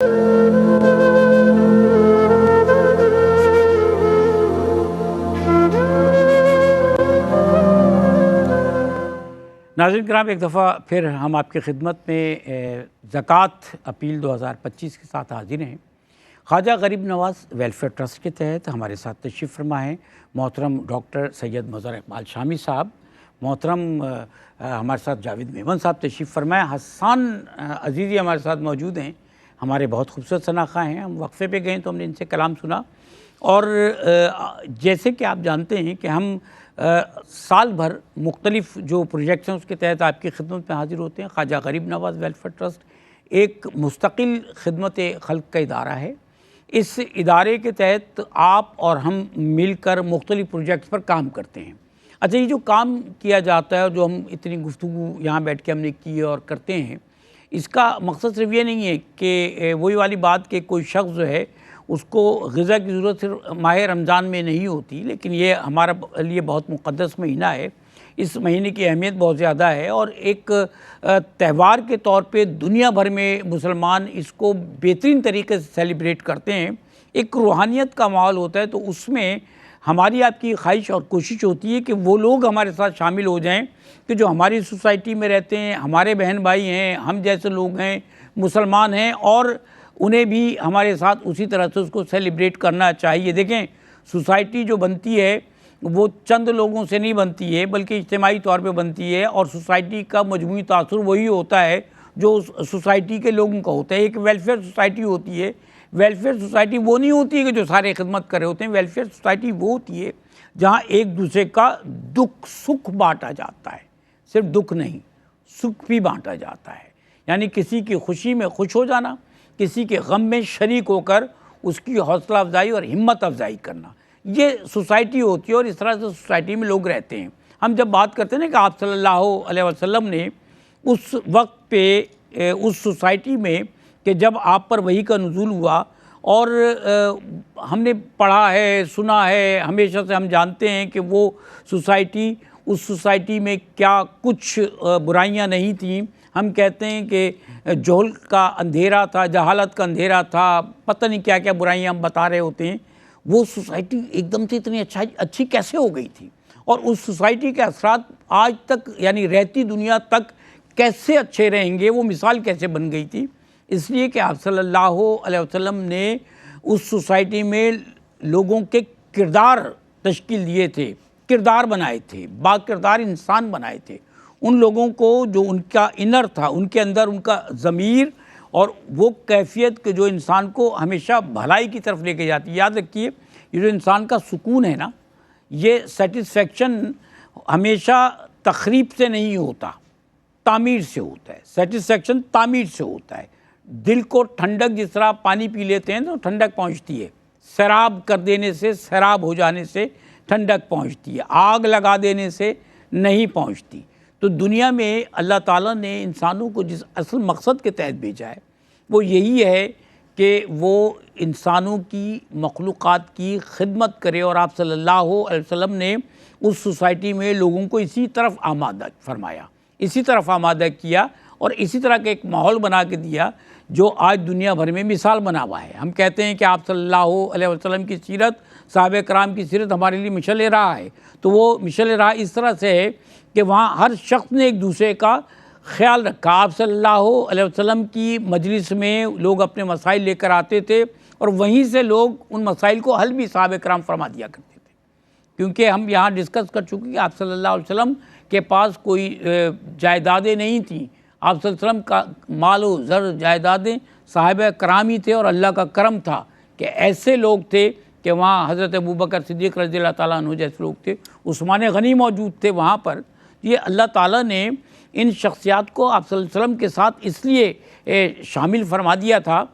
ناظرین کرام، ایک دفعہ پھر ہم آپ کی خدمت میں زکوٰۃ اپیل 2025 کے ساتھ حاضر ہیں۔ خواجہ غریب نواز ویلفیئر ٹرسٹ کے تحت ہمارے ساتھ تشریف فرما ہیں محترم ڈاکٹر سید مظہر اقبال شامی صاحب، محترم ہمارے ساتھ جاوید میمن صاحب تشریف فرمائے، حسان عزیزی ہمارے ساتھ موجود ہیں، ہمارے بہت خوبصورت شناخواں ہیں۔ ہم وقفے پہ گئے تو ہم نے ان سے کلام سنا، اور جیسے کہ آپ جانتے ہیں کہ ہم سال بھر مختلف جو پروجیکٹس ہیں اس کے تحت آپ کی خدمت میں حاضر ہوتے ہیں۔ خواجہ غریب نواز ویلفیئر ٹرسٹ ایک مستقل خدمت خلق کا ادارہ ہے۔ اس ادارے کے تحت آپ اور ہم مل کر مختلف پروجیکٹس پر کام کرتے ہیں۔ اچھا، یہ جو کام کیا جاتا ہے اور جو ہم اتنی گفتگو یہاں بیٹھ کے ہم نے کی اور کرتے ہیں، اس کا مقصد صرف یہ نہیں ہے کہ وہی والی بات کہ کوئی شخص جو ہے اس کو غذا کی ضرورت صرف ماہ رمضان میں نہیں ہوتی، لیکن یہ ہمارا لیے بہت مقدس مہینہ ہے۔ اس مہینے کی اہمیت بہت زیادہ ہے، اور ایک تہوار کے طور پہ دنیا بھر میں مسلمان اس کو بہترین طریقے سے سیلیبریٹ کرتے ہیں۔ ایک روحانیت کا ماحول ہوتا ہے، تو اس میں ہماری آپ کی خواہش اور کوشش ہوتی ہے کہ وہ لوگ ہمارے ساتھ شامل ہو جائیں کہ جو ہماری سوسائٹی میں رہتے ہیں، ہمارے بہن بھائی ہیں، ہم جیسے لوگ ہیں، مسلمان ہیں، اور انہیں بھی ہمارے ساتھ اسی طرح سے اس کو سیلیبریٹ کرنا چاہیے۔ دیکھیں، سوسائٹی جو بنتی ہے وہ چند لوگوں سے نہیں بنتی ہے، بلکہ اجتماعی طور پہ بنتی ہے، اور سوسائٹی کا مجموعی تاثر وہی ہوتا ہے جو اس سوسائٹی کے لوگوں کا ہوتا ہے۔ ایک ویلفیئر سوسائٹی ہوتی ہے۔ ویلفیئر سوسائٹی وہ نہیں ہوتی ہے کہ جو سارے خدمت کر رہے ہوتے ہیں۔ ویلفیئر سوسائٹی وہ ہوتی ہے جہاں ایک دوسرے کا دکھ سکھ بانٹا جاتا ہے، صرف دکھ نہیں، سکھ بھی بانٹا جاتا ہے۔ یعنی کسی کی خوشی میں خوش ہو جانا، کسی کے غم میں شریک ہو کر اس کی حوصلہ افزائی اور ہمت افزائی کرنا، یہ سوسائٹی ہوتی ہے، اور اس طرح سے سوسائٹی میں لوگ رہتے ہیں۔ ہم جب بات کرتے ہیں نا کہ آپ صلی اللہ علیہ وسلم نے اس وقت پہ اس سوسائٹی میں کہ جب آپ پر وحی کا نزول ہوا، اور ہم نے پڑھا ہے، سنا ہے، ہمیشہ سے ہم جانتے ہیں کہ وہ سوسائٹی، اس سوسائٹی میں کیا کچھ برائیاں نہیں تھیں۔ ہم کہتے ہیں کہ جہل کا اندھیرا تھا، جہالت کا اندھیرا تھا، پتہ نہیں کیا کیا برائیاں ہم بتا رہے ہوتے ہیں۔ وہ سوسائٹی ایک دم سے اتنی اچھی کیسے ہو گئی تھی، اور اس سوسائٹی کے اثرات آج تک، یعنی رہتی دنیا تک کیسے اچھے رہیں گے، وہ مثال کیسے بن گئی تھی۔ اس لیے کہ آپ صلی اللہ علیہ وسلم نے اس سوسائٹی میں لوگوں کے کردار تشکیل دیے تھے، کردار بنائے تھے، با کردار انسان بنائے تھے۔ ان لوگوں کو جو ان کا انر تھا، ان کے اندر ان کا ضمیر اور وہ کیفیت کہ جو انسان کو ہمیشہ بھلائی کی طرف لے کے جاتی ہے۔ یاد رکھیے، یہ جو انسان کا سکون ہے نا، یہ سیٹسفیکشن ہمیشہ تخریب سے نہیں ہوتا، تعمیر سے ہوتا ہے۔ سیٹسفیکشن تعمیر سے ہوتا ہے۔ دل کو ٹھنڈک، جس طرح پانی پی لیتے ہیں تو ٹھنڈک پہنچتی ہے، سیراب کر دینے سے، سیراب ہو جانے سے ٹھنڈک پہنچتی ہے، آگ لگا دینے سے نہیں پہنچتی۔ تو دنیا میں اللہ تعالیٰ نے انسانوں کو جس اصل مقصد کے تحت بھیجا ہے وہ یہی ہے کہ وہ انسانوں کی، مخلوقات کی خدمت کرے، اور آپ صلی اللہ علیہ وسلم نے اس سوسائٹی میں لوگوں کو اسی طرف آمادہ فرمایا، اسی طرف آمادہ کیا، اور اسی طرح کا ایک ماحول بنا کے دیا جو آج دنیا بھر میں مثال بنا ہوا ہے۔ ہم کہتے ہیں کہ آپ صلی اللہ علیہ وسلم کی سیرت، صحابہ کرام کی سیرت ہمارے لیے مشعل راہ ہے، تو وہ مشعل راہ اس طرح سے ہے کہ وہاں ہر شخص نے ایک دوسرے کا خیال رکھا۔ آپ صلی اللہ علیہ وسلم کی مجلس میں لوگ اپنے مسائل لے کر آتے تھے، اور وہیں سے لوگ ان مسائل کو حل بھی صحابہ کرام فرما دیا کرتے تھے، کیونکہ ہم یہاں ڈسکس کر چکے کہ آپ صلی اللہ علیہ وسلم کے پاس کوئی جائیدادیں نہیں تھیں۔ آپ صلی اللہ علیہ وسلم کا مال و زر، جائیدادیں صحابہ کرام ہی تھے، اور اللہ کا کرم تھا کہ ایسے لوگ تھے کہ وہاں حضرت ابوبکر صدیق رضی اللہ تعالیٰ عنہ جیسے لوگ تھے، عثمان غنی موجود تھے وہاں پر۔ یہ اللہ تعالیٰ نے ان شخصیات کو آپ صلی اللہ علیہ وسلم کے ساتھ اس لیے شامل فرما دیا تھا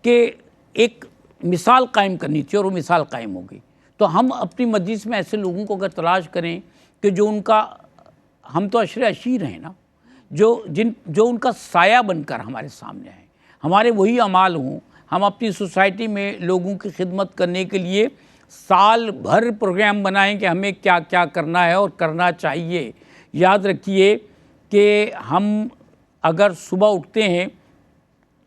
کہ ایک مثال قائم کرنی تھی، اور وہ مثال قائم ہو گئی۔ تو ہم اپنی مجلس میں ایسے لوگوں کو اگر تلاش کریں کہ جو ان کا، ہم تو عشر عشیر ہیں نا، جو ان کا سایہ بن کر ہمارے سامنے آئیں، ہمارے وہی اعمال ہوں۔ ہم اپنی سوسائٹی میں لوگوں کی خدمت کرنے کے لیے سال بھر پروگرام بنائیں کہ ہمیں کیا کیا کرنا ہے اور کرنا چاہیے۔ یاد رکھیے کہ ہم اگر صبح اٹھتے ہیں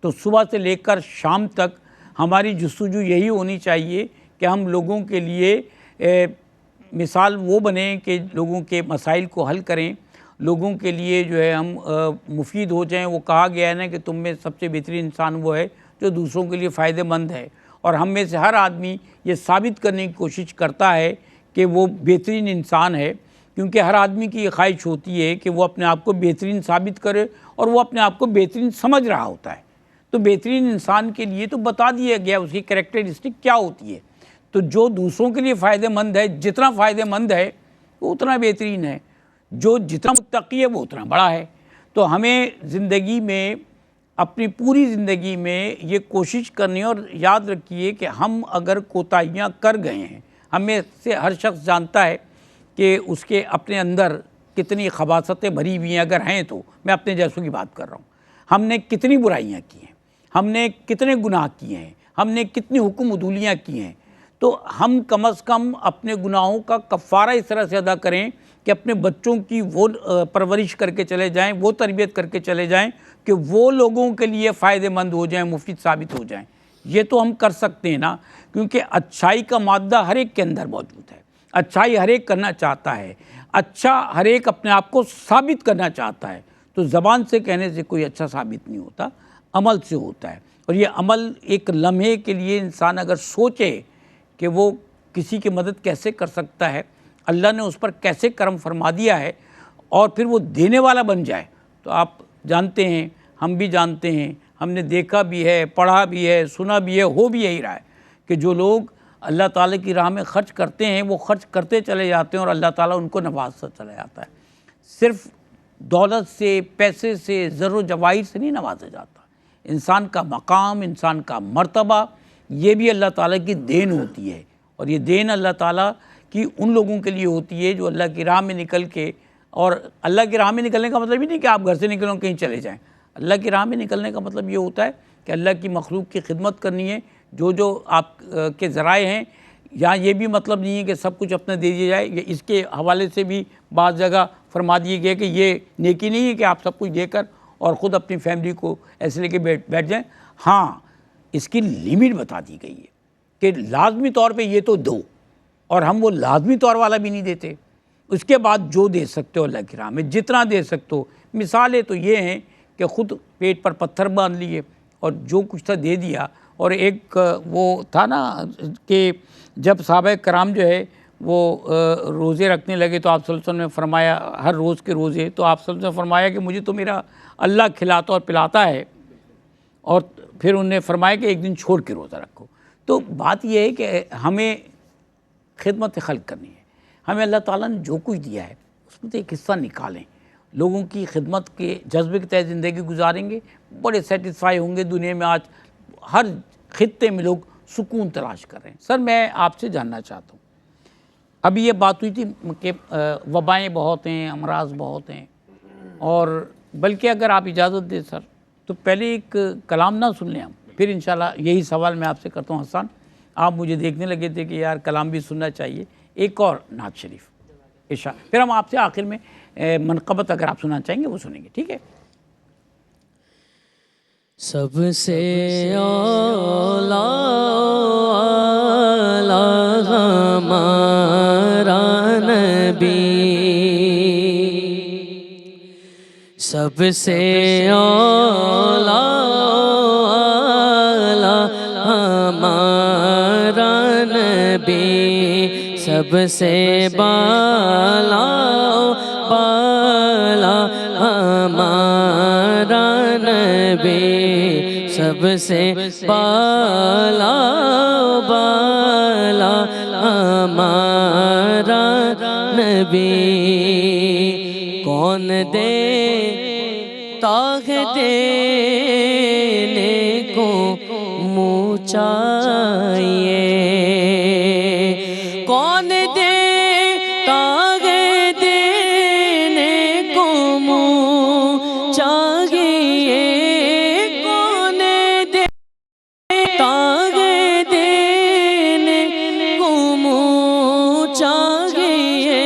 تو صبح سے لے کر شام تک ہماری جستجو یہی ہونی چاہیے کہ ہم لوگوں کے لیے مثال وہ بنیں کہ لوگوں کے مسائل کو حل کریں، لوگوں کے لیے جو ہے ہم مفید ہو جائیں۔ وہ کہا گیا ہے نا کہ تم میں سب سے بہترین انسان وہ ہے جو دوسروں کے لیے فائدہ مند ہے، اور ہم میں سے ہر آدمی یہ ثابت کرنے کی کوشش کرتا ہے کہ وہ بہترین انسان ہے، کیونکہ ہر آدمی کی یہ خواہش ہوتی ہے کہ وہ اپنے آپ کو بہترین ثابت کرے اور وہ اپنے آپ کو بہترین سمجھ رہا ہوتا ہے۔ تو بہترین انسان کے لیے تو بتا دیا گیا اس کی کریکٹرسٹک کیا ہوتی ہے، تو جو دوسروں کے لیے فائدہ مند ہے، جتنا فائدہ مند ہے وہ اتنا بہترین ہے، جو جتنا متقی ہے وہ اتنا بڑا ہے۔ تو ہمیں زندگی میں، اپنی پوری زندگی میں یہ کوشش کرنی ہے، اور یاد رکھیے کہ ہم اگر کوتاہیاں کر گئے ہیں، ہمیں سے ہر شخص جانتا ہے کہ اس کے اپنے اندر کتنی خباثتیں بھری ہوئی ہیں، اگر ہیں تو میں اپنے جیسوں کی بات کر رہا ہوں۔ ہم نے کتنی برائیاں کی ہیں، ہم نے کتنے گناہ کیے ہیں، ہم نے کتنی حکم عدولیاں کی ہیں، تو ہم کم از کم اپنے گناہوں کا کفارہ اس طرح سے ادا کریں کہ اپنے بچوں کی وہ پرورش کر کے چلے جائیں، وہ تربیت کر کے چلے جائیں کہ وہ لوگوں کے لیے فائدہ مند ہو جائیں، مفید ثابت ہو جائیں۔ یہ تو ہم کر سکتے ہیں نا، کیونکہ اچھائی کا مادہ ہر ایک کے اندر موجود ہے، اچھائی ہر ایک کرنا چاہتا ہے، اچھا ہر ایک اپنے آپ کو ثابت کرنا چاہتا ہے۔ تو زبان سے کہنے سے کوئی اچھا ثابت نہیں ہوتا، عمل سے ہوتا ہے۔ اور یہ عمل ایک لمحے کے لیے انسان اگر سوچے کہ وہ کسی کی مدد کیسے کر سکتا ہے، اللہ نے اس پر کیسے کرم فرما دیا ہے، اور پھر وہ دینے والا بن جائے، تو آپ جانتے ہیں، ہم بھی جانتے ہیں، ہم نے دیکھا بھی ہے، پڑھا بھی ہے، سنا بھی ہے، ہو بھی یہی رہا ہے کہ جو لوگ اللہ تعالیٰ کی راہ میں خرچ کرتے ہیں وہ خرچ کرتے چلے جاتے ہیں اور اللہ تعالیٰ ان کو نوازتا چلا جاتا ہے۔ صرف دولت سے، پیسے سے، زر و جواہر سے نہیں نوازا جاتا۔ انسان کا مقام، انسان کا مرتبہ، یہ بھی اللہ تعالیٰ کی دین ہوتی ہے، اور یہ دین اللہ تعالیٰ کی ان لوگوں کے لیے ہوتی ہے جو اللہ کی راہ میں نکل کے، اور اللہ کی راہ میں نکلنے کا مطلب یہ نہیں کہ آپ گھر سے نکلیں کہیں چلے جائیں۔ اللہ کی راہ میں نکلنے کا مطلب یہ ہوتا ہے کہ اللہ کی مخلوق کی خدمت کرنی ہے، جو آپ کے ذرائع ہیں۔ یہاں یہ بھی مطلب نہیں ہے کہ سب کچھ اپنا دے دیا جائے، اس کے حوالے سے بھی بعض جگہ فرما دیے گئے کہ یہ نیکی نہیں ہے کہ آپ سب کچھ دے کر اور خود اپنی فیملی کو ایسے لے کے بیٹھ جائیں۔ ہاں، اس کی لیمٹ بتا دی گئی ہے کہ لازمی طور پہ یہ تو دو، اور ہم وہ لازمی طور والا بھی نہیں دیتے۔ اس کے بعد جو دے سکتے ہو اللہ کی راہ میں، جتنا دے سکتے ہو۔ مثالیں تو یہ ہیں کہ خود پیٹ پر پتھر باندھ لیے اور جو کچھ تھا دے دیا۔ اور ایک وہ تھا نا کہ جب صحابہ کرام جو ہے وہ روزے رکھنے لگے تو آپ صلی اللہ علیہ وسلم نے فرمایا، ہر روز کے روزے، تو آپ صلی اللہ علیہ وسلم نے فرمایا کہ مجھے تو میرا اللہ کھلاتا اور پلاتا ہے، اور پھر انہوں نے فرمایا کہ ایک دن چھوڑ کے روزہ رکھو۔ تو بات یہ ہے کہ ہمیں خدمت خلق کرنی ہے، ہمیں اللہ تعالیٰ نے جو کچھ دیا ہے اس میں تو ایک حصہ نکالیں، لوگوں کی خدمت کے جذبے کے تحت زندگی گزاریں گے، بڑے سیٹسفائی ہوں گے۔ دنیا میں آج ہر خطے میں لوگ سکون تلاش کر رہے ہیں۔ سر، میں آپ سے جاننا چاہتا ہوں، ابھی یہ بات ہوئی تھی کہ وبائیں بہت ہیں، امراض بہت ہیں، اور بلکہ اگر آپ اجازت دیں سر تو پہلے ایک کلام نہ سن لیں ہم، پھر انشاءاللہ یہی سوال میں آپ سے کرتا ہوں۔ حسان، آپ مجھے دیکھنے لگے تھے کہ یار کلام بھی سننا چاہیے، ایک اور نعت شریف عشاء، پھر ہم آپ سے آخر میں منقبت اگر آپ سننا چاہیں گے وہ سنیں گے، ٹھیک ہے؟ سب سے اولا ہمارا نبی، سب سے اولا ہمارا نبی، سب سے بالا بالا ہمارا نبی، سب سے بالا بالا ہمارا نبی، کون دے تاغ دینے کو منہ چاہیے، کون دے تاغ دینے کو منہ چاہیے، کون دے تاغ دینے کو منہ چاہیے،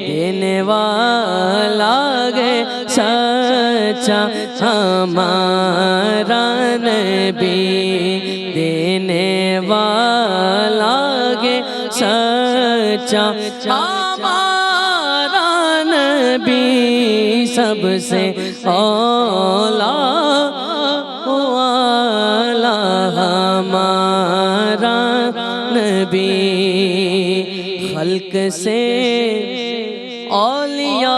دینے والا گے سچا سچا ہمارا نبی دینے والا گے سچا ہمارا نبی سب سے اولا والا ہمارا نبی خلق سے اولیاء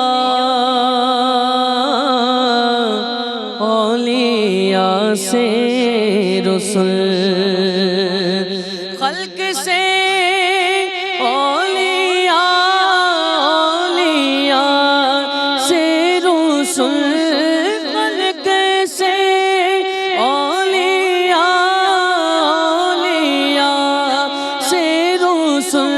سے رسل خلق سے اولیاء سے رسل خلق سے اولیاء سے رسل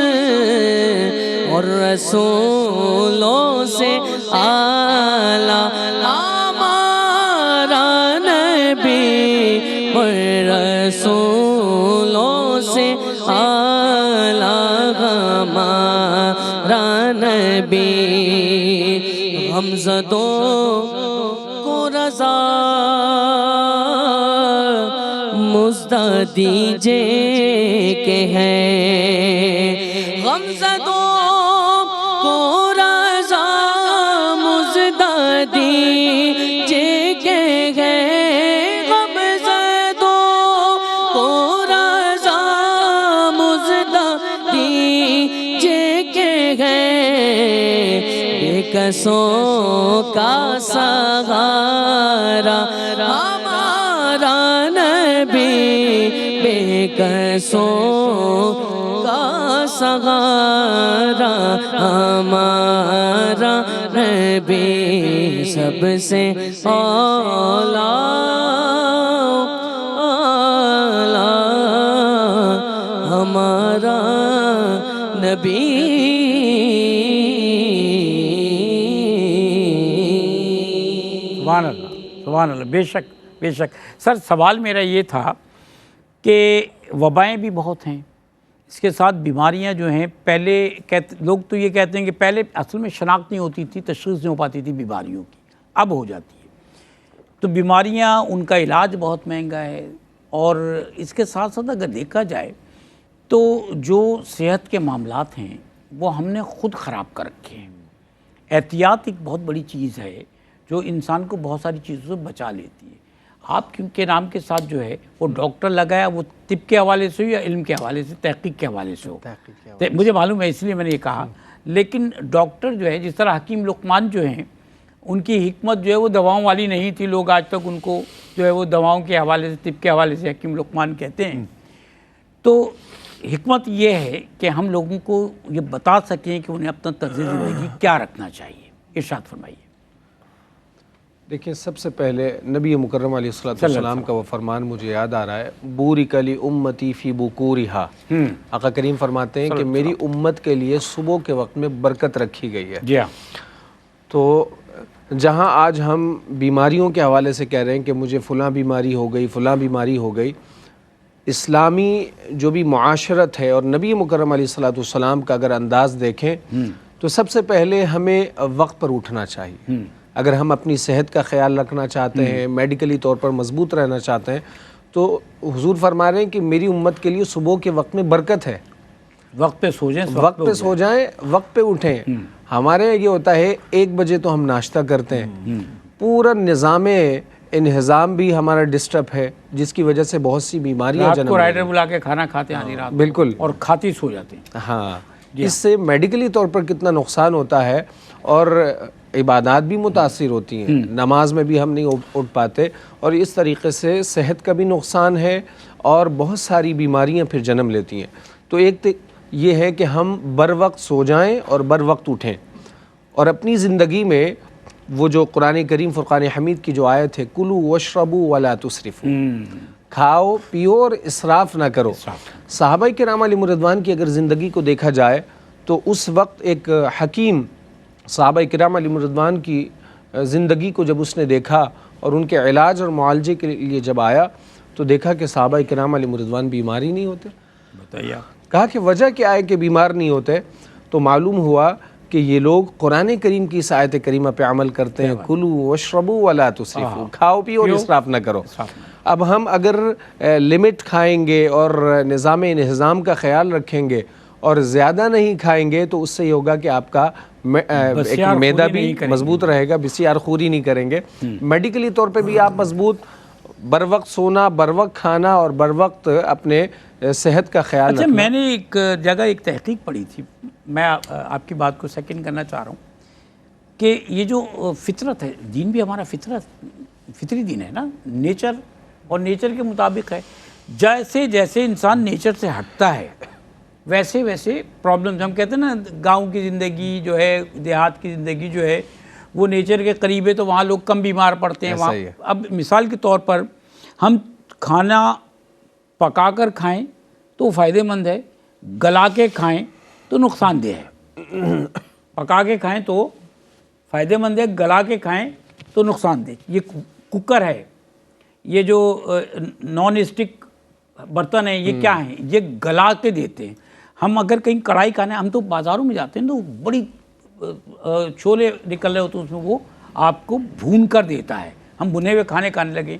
اور رسولوں سے اعلیٰ ہمارا نبی اور رسولوں سے اعلیٰ ہمارا نبی غمزدوں کو رضا مژدہ دیجئے کہ ہے غمزدوں کو رضا مژدہ دیجئے کہ ہے غمزدوں کو رضا مژدہ دیجئے کہ ہے بے کسوں کا سہارا ہمارا نبی بے کسوں کا سہارا ہمارا نبی سب سے اولا ہمارا نبی سبحان اللہ سبحان اللہ، بے شک بے شک۔ سر سوال میرا یہ تھا کہ وبائیں بھی بہت ہیں، اس کے ساتھ بیماریاں جو ہیں، پہلے لوگ تو یہ کہتے ہیں کہ پہلے اصل میں شناخت نہیں ہوتی تھی، تشخیص نہیں ہو پاتی تھی بیماریوں کی، اب ہو جاتی ہے۔ تو بیماریاں، ان کا علاج بہت مہنگا ہے، اور اس کے ساتھ ساتھ اگر دیکھا جائے تو جو صحت کے معاملات ہیں وہ ہم نے خود خراب کر رکھے ہیں۔ احتیاط ایک بہت بڑی چیز ہے جو انسان کو بہت ساری چیزوں سے بچا لیتی ہے۔ آپ کے نام کے ساتھ جو ہے وہ ڈاکٹر لگایا، وہ طب کے حوالے سے ہو یا علم کے حوالے سے، تحقیق کے حوالے سے ہو، مجھے معلوم ہے، اس لیے میں نے یہ کہا۔ لیکن ڈاکٹر جو ہے، جس طرح حکیم لقمان جو ہیں، ان کی حکمت جو ہے وہ دواؤں والی نہیں تھی، لوگ آج تک ان کو جو ہے وہ دواؤں کے حوالے سے، طب کے حوالے سے حکیم لقمان کہتے ہیں۔ تو حکمت یہ ہے کہ ہم لوگوں کو یہ بتا سکیں کہ انہیں اپنا طرز زندگی کیا رکھنا چاہیے۔ ارشاد فرمائیے۔ دیکھیں، سب سے پہلے نبی مکرم علیہ السلام کا وہ فرمان مجھے یاد آ رہا ہے، بورک لی امتی فی بکورہا۔ آقا کریم فرماتے ہیں کہ میری امت کے لیے صبح کے وقت میں برکت رکھی گئی ہے۔ جی ہاں۔ تو جہاں آج ہم بیماریوں کے حوالے سے کہہ رہے ہیں کہ مجھے فلاں بیماری ہو گئی، فلاں بیماری ہو گئی، اسلامی جو بھی معاشرت ہے اور نبی مکرم علیہ السلام کا اگر انداز دیکھیں تو سب سے پہلے ہمیں وقت پر اٹھنا چاہیے۔ اگر ہم اپنی صحت کا خیال رکھنا چاہتے ہیں، میڈیکلی طور پر مضبوط رہنا چاہتے ہیں، تو حضور فرما رہے ہیں کہ میری امت کے لیے صبح کے وقت میں برکت ہے۔ وقت پہ سو جائیں، وقت پہ سو جائیں، وقت پہ اٹھیں۔ ہمارے یہ ہوتا ہے 1 بجے تو ہم ناشتہ کرتے ہیں، پورا نظام انہضام بھی ہمارا ڈسٹرب ہے، جس کی وجہ سے بہت سی بیماریاں رات کو رائڈر بلا کے کھانا کھاتے ہیں آدھی رات، بالکل، اور کھاتی سو جاتے ہیں۔ ہاں، اس سے میڈیکلی طور پر کتنا نقصان ہوتا ہے، اور عبادات بھی متاثر ہوتی ہیں، نماز میں بھی ہم نہیں اٹھ پاتے، اور اس طریقے سے صحت کا بھی نقصان ہے اور بہت ساری بیماریاں پھر جنم لیتی ہیں۔ تو ایک یہ ہے کہ ہم بر وقت سو جائیں اور بر وقت اٹھیں، اور اپنی زندگی میں وہ جو قرآن کریم فرقان حمید کی جو آیت ہے، کلوا واشربوا ولا تسرفوا، کھاؤ پیو اور اسراف نہ کرو۔ صحابہ کرام علیہم رضوان کی اگر زندگی کو دیکھا جائے تو اس وقت ایک حکیم صحابہ کرام علیہم رضوان کی زندگی کو جب اس نے دیکھا اور ان کے علاج اور معالجے کے لیے جب آیا تو دیکھا کہ صحابہ کرام علیہم رضوان بیمار ہی نہیں ہوتے۔ بتائیے۔ کہا کہ وجہ کیا ہے کہ بیمار نہیں ہوتے؟ تو معلوم ہوا کہ یہ لوگ قرآن کریم کی اس آیت کریمہ پہ عمل کرتے ہیں، کلو واشربوا ولا تسرفوا، کھاؤ پیو اور اسراف نہ کرو۔ اب ہم اگر لمٹ کھائیں گے اور نظام انہضام کا خیال رکھیں گے اور زیادہ نہیں کھائیں گے تو اس سے یہ ہوگا کہ آپ کا ایک معدہ بھی مضبوط رہے گا، بسیار خوری نہیں کریں گے، میڈیکلی طور پہ بھی آپ مضبوط، بر وقت سونا، بر وقت کھانا اور بر وقت اپنے صحت کا خیال اچھا، میں نے ایک جگہ ایک تحقیق پڑھی تھی، میں آپ کی بات کو سیکنڈ کرنا چاہ رہا ہوں کہ یہ جو فطرت ہے، دین بھی ہمارا فطری دین ہے نا، نیچر اور نیچر کے مطابق ہے۔ جیسے جیسے انسان نیچر سے ہٹتا ہے ویسے ویسے پرابلمز، ہم کہتے ہیں نا گاؤں کی زندگی جو ہے، دیہات کی زندگی جو ہے وہ نیچر کے قریب ہے تو وہاں لوگ کم بیمار پڑتے ہیں۔ وہاں اب مثال کے طور پر ہم کھانا پکا کر کھائیں تو فائدہ مند ہے، گلا کے کھائیں تو نقصان دہ ہے۔ پکا کے کھائیں تو فائدہ مند ہے، گلا کے کھائیں تو نقصان دہ۔ یہ کوکر ہے، یہ جو نان اسٹک برتن ہیں، یہ کیا ہیں؟ یہ گلا کے دیتے ہیں۔ ہم اگر کہیں کڑھائی کھانا ہے، ہم تو بازاروں میں جاتے ہیں تو بڑی چھولے نکل رہے ہوتے ہیں، اس میں وہ آپ کو بھون کر دیتا ہے۔ ہم بھنے ہوئے کھانے لگے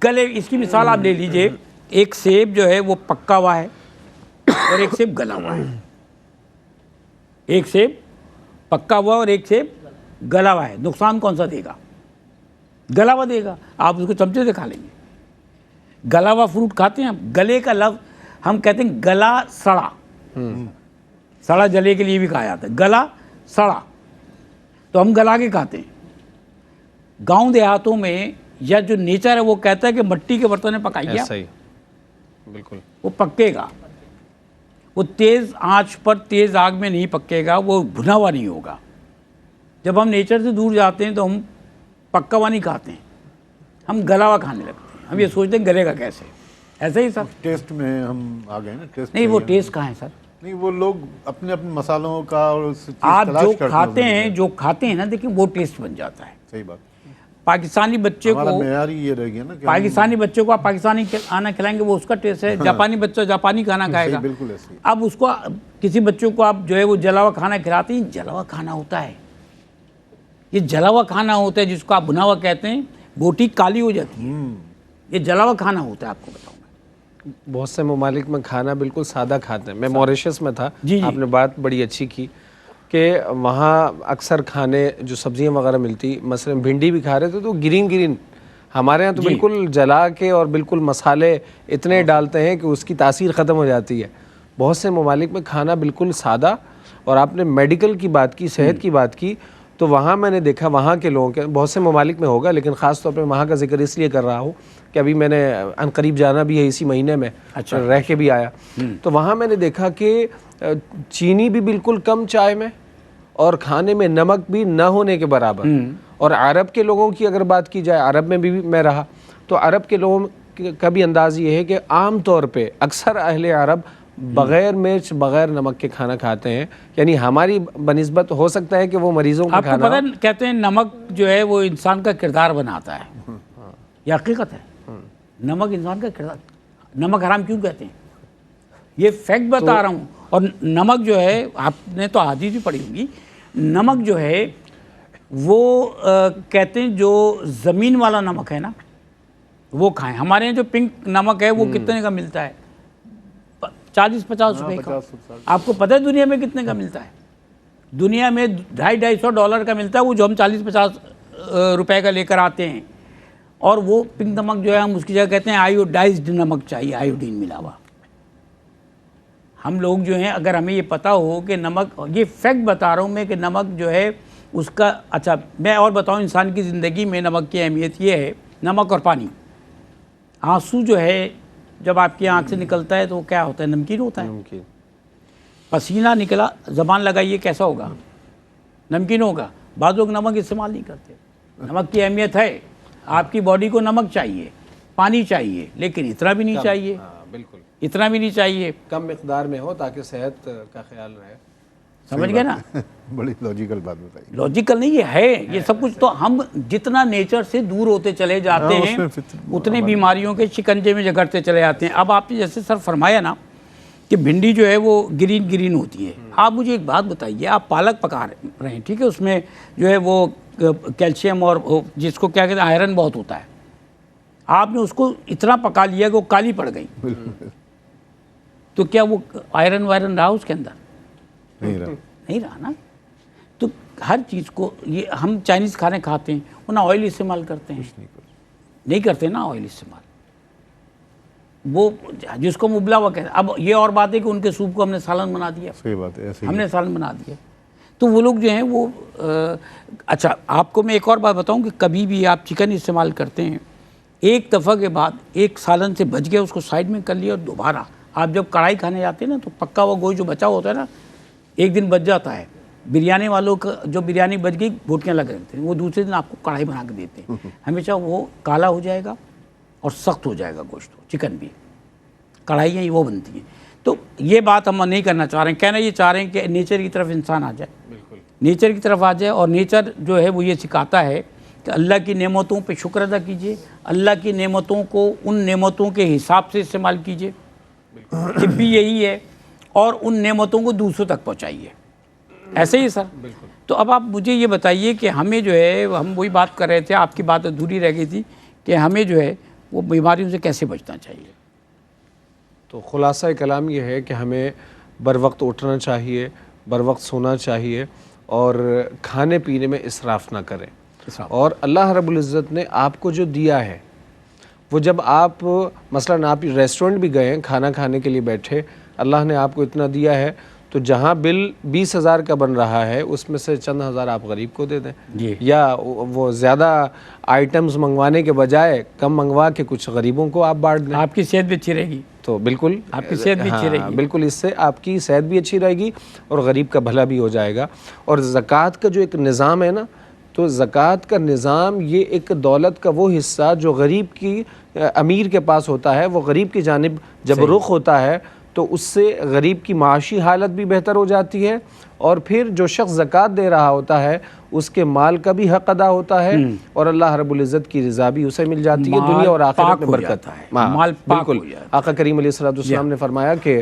گلے۔ اس کی مثال آپ لے لیجئے، ایک سیب جو ہے وہ پکا ہوا ہے اور ایک سیب گلا ہوا ہے۔ ایک سیب پکا ہوا اور ایک سیب گلا ہوا ہے، نقصان کون سا دے گا؟ گلا ہوا دے گا۔ آپ اس کو چمچے سے کھا لیں گے۔ گلا ہوا فروٹ کھاتے ہیں، گلے کا لفظ ہم کہتے ہیں گلا سڑا، سڑا جلے کے لیے بھی کہا جاتا ہے، گلا سڑا، تو ہم گلا کے کھاتے ہیں۔ گاؤں دیہاتوں میں یا جو نیچر ہے وہ کہتا ہے کہ مٹی کے برتن میں پکائیے، صحیح، بالکل، وہ پکے گا، وہ تیز آنچ پر تیز آگ میں نہیں پکے گا، وہ بھنا ہوا نہیں ہوگا۔ جب ہم نیچر سے دور جاتے ہیں تو ہم پکا ہوا نہیں کھاتے ہیں، ہم گلا ہوا کھانے لگتے ہیں۔ ہم یہ سوچتے ہیں گلے گا کیسے، ایسے ہی سر ٹیسٹ میں ہم آ گئے نا، ٹیسٹ نہیں، وہ ٹیسٹ کہاں ہے سر؟ نہیں، وہ لوگ اپنے اپنے مسالوں کا اور آپ جو کھاتے ہیں نا، دیکھیں وہ ٹیسٹ بن جاتا ہے۔ صحیح بات، پاکستانی بچے ہمارا کو معیار ہی یہ رہ گیا نا کہ پاکستانی بچے کو آپ پاکستانی کھانا کھلائیں گے وہ اس کا ٹیسٹ ہے، جاپانی بچہ جاپانی کھانا کھائے گا، بالکل ایسے ہی۔ اب اس کو کسی بچوں کو آپ جو ہے وہ جلا ہوا کھانا کھلاتے ہیں، جلا ہوا کھانا ہوتا ہے، یہ جلا ہوا کھانا ہوتا ہے جس کو آپ بھنا ہوا کہتے ہیں، بوٹی کالی ہو جاتی ہے، یہ جلا ہوا کھانا ہوتا ہے۔ آپ کو بتاؤں میں بہت سے ممالک میں کھانا بالکل سادہ کھاتے ہیں۔ میں موریشس میں تھا، جی آپ نے بات بڑی اچھی کی کہ وہاں اکثر کھانے جو سبزیاں وغیرہ ملتی، مثلا بھنڈی بھی کھا رہے تھے تو گرین، ہمارے ہاں تو بالکل جلا کے اور بالکل مسالے اتنے ڈالتے ہیں کہ اس کی تاثیر ختم ہو جاتی ہے۔ بہت سے ممالک میں کھانا بالکل سادہ، اور آپ نے میڈیکل کی بات کی، صحت کی بات کی، تو وہاں میں نے دیکھا وہاں کے لوگوں کے، بہت سے ممالک میں ہوگا لیکن خاص طور پہ وہاں کا ذکر اس لیے کر رہا ہوں کہ ابھی میں نے عنقریب جانا بھی ہے اسی مہینے میں، رہ کے بھی آیا، تو وہاں میں نے دیکھا کہ چینی بھی بالکل کم چائے میں، اور کھانے میں نمک بھی نہ ہونے کے برابر۔ اور عرب کے لوگوں کی اگر بات کی جائے، عرب میں بھی میں رہا تو عرب کے لوگوں کا بھی انداز یہ ہے کہ عام طور پہ اکثر اہل عرب بغیر مرچ بغیر نمک کے کھانا کھاتے ہیں، یعنی ہماری بنسبت ہو سکتا ہے کہ وہ مریضوں کا آپ کو کھانا پتہ کہتے ہیں نمک جو ہے وہ انسان کا کردار بناتا ہے، یہ حقیقت ہے، نمک انسان کا کردار۔ نمک حرام کیوں کہتے ہیں؟ یہ فیکٹ بتا رہا ہوں۔ اور نمک جو ہے، آپ نے تو حدیث بھی پڑھی ہوگی، نمک جو ہے وہ کہتے ہیں جو زمین والا نمک ہے نا وہ کھائیں۔ ہمارے یہاں جو پنک نمک ہے وہ کتنے کا ملتا ہے؟ 40-50 روپے کا۔ آپ کو پتہ ہے دنیا میں کتنے کا ملتا ہے؟ دنیا میں $250 کا ملتا ہے، وہ جو ہم 40-50 روپے کا لے کر آتے ہیں، اور وہ پنک نمک جو ہے ہم اس کی جگہ کہتے ہیں آئیوڈائزڈ نمک چاہیے، آئیوڈین ملا ہوا۔ ہم لوگ جو ہیں اگر ہمیں یہ پتہ ہو کہ نمک، یہ فیکٹ بتا رہا ہوں میں کہ نمک جو ہے اس کا، اچھا میں اور بتاؤں انسان کی زندگی میں نمک کی اہمیت یہ ہے، نمک اور پانی۔ آنسو جو ہے جب آپ کی آنکھ سے نکلتا ہے تو وہ کیا ہوتا ہے؟ نمکین ہوتا ہے۔ پسینہ نکلا، زبان لگائیے کیسا ہوگا؟ نمکین ہوگا۔ بعض لوگ نمک استعمال نہیں کرتے۔ نمک کی اہمیت ہے، آپ کی باڈی کو نمک چاہیے، پانی چاہیے، لیکن اتنا بھی نہیں چاہیے، بالکل اتنا بھی نہیں چاہیے، کم مقدار میں ہو تاکہ صحت کا خیال رہے۔ سمجھ گئے نا؟ بڑی لاجیکل بات بتائی۔ لاجیکل نہیں، یہ ہے، یہ سب کچھ تو ہم جتنا نیچر سے دور ہوتے چلے جاتے ہیں اتنے بیماریوں کے شکنجے میں جگڑتے چلے جاتے ہیں۔ اب آپ نے جیسے سر فرمایا نا کہ بھنڈی جو ہے وہ گرین گرین ہوتی ہے. آپ مجھے ایک بات بتائیے, آپ پالک پکا رہے ہیں, ٹھیک ہے, اس میں جو ہے وہ کیلشیم اور جس کو کیا کہتے ہیں آئرن بہت ہوتا ہے, آپ نے اس کو اتنا پکا لیا کہ وہ کالی پڑ گئی, تو کیا وہ آئرن وائرن رہا اس کے اندر؟ نہیں رہا نا. تو ہر چیز کو, یہ ہم چائنیز کھانے کھاتے ہیں, وہ نہ آئل استعمال کرتے ہیں, نہیں کرتے نا آئل استعمال, وہ جس کو مبلا ہوا کہتے ہیں. اب یہ اور بات ہے کہ ان کے سوپ کو ہم نے سالن بنا دیا, صحیح بات ہے, ایسے ہم نے سالن بنا دیا. تو وہ لوگ جو ہیں وہ اچھا آپ کو میں ایک اور بات بتاؤں کہ کبھی بھی آپ چکن استعمال کرتے ہیں, ایک دفعہ کے بعد ایک سالن سے بچ گیا اس کو سائڈ میں کر لیا, اور دوبارہ آپ جب کڑھائی کھانے جاتے ہیں نا تو پکا ہوا گوشت جو بچا ہوتا ہے نا, ایک دن بچ جاتا ہے. بریانی والوں کا جو بریانی بچ گئی بوٹیاں لگ رہتے ہیں, وہ دوسرے دن آپ کو کڑھائی بنا کے دیتے ہیں, ہمیشہ وہ کالا ہو جائے گا اور سخت ہو جائے گا گوشت. چکن بھی کڑھائیاں ہی وہ بنتی ہیں. تو یہ بات ہم نہیں کرنا چاہ رہے ہیں, کہنا یہ چاہ رہے ہیں کہ نیچر کی طرف انسان آ جائے, نیچر کی طرف آ جائے. اور نیچر جو ہے وہ یہ سکھاتا ہے کہ اللہ کی نعمتوں پہ شکر ادا کیجئے, اللہ کی نعمتوں کو ان نعمتوں کے حساب سے استعمال کیجئے, طب بھی یہی ہے, اور ان نعمتوں کو دوسروں تک پہنچائیے. ایسے ہی سر. تو اب آپ مجھے یہ بتائیے کہ ہمیں جو ہے, ہم وہی بات کر رہے تھے, آپ کی بات ادھوری رہ گئی تھی کہ ہمیں جو ہے وہ بیماریوں سے کیسے بچنا چاہیے. تو خلاصہ کلام یہ ہے کہ ہمیں بر وقت اٹھنا چاہیے, بر وقت سونا چاہیے, اور کھانے پینے میں اسراف نہ کریں. اور اللہ رب العزت نے آپ کو جو دیا ہے وہ, جب آپ مثلاً آپ ریسٹورنٹ بھی گئے ہیں کھانا کھانے کے لیے بیٹھے, اللہ نے آپ کو اتنا دیا ہے, تو جہاں بل 20,000 کا بن رہا ہے اس میں سے چند ہزار آپ غریب کو دے دیں, یا وہ زیادہ آئٹمز منگوانے کے بجائے کم منگوا کے کچھ غریبوں کو آپ بانٹ دیں. آپ کی صحت بھی اچھی رہے گی. تو بالکل آپ کی صحت بھی اچھی رہے گی. بالکل, اس سے آپ کی صحت بھی اچھی رہے گی اور غریب کا بھلا بھی ہو جائے گا. اور زکوٰۃ کا جو ایک نظام ہے نا, تو زکوٰۃ کا نظام یہ ایک دولت کا وہ حصہ جو غریب کی امیر کے پاس ہوتا ہے, وہ غریب کی جانب جب رخ ہوتا ہے تو اس سے غریب کی معاشی حالت بھی بہتر ہو جاتی ہے, اور پھر جو شخص زکوٰۃ دے رہا ہوتا ہے اس کے مال کا بھی حق ادا ہوتا ہے, اور اللہ رب العزت کی رضا بھی اسے مل جاتی ہے, دنیا اور آخرت میں برکت ہے. مال پاک ہو بالکل, آقا کریم علیہ السلام نے فرمایا کہ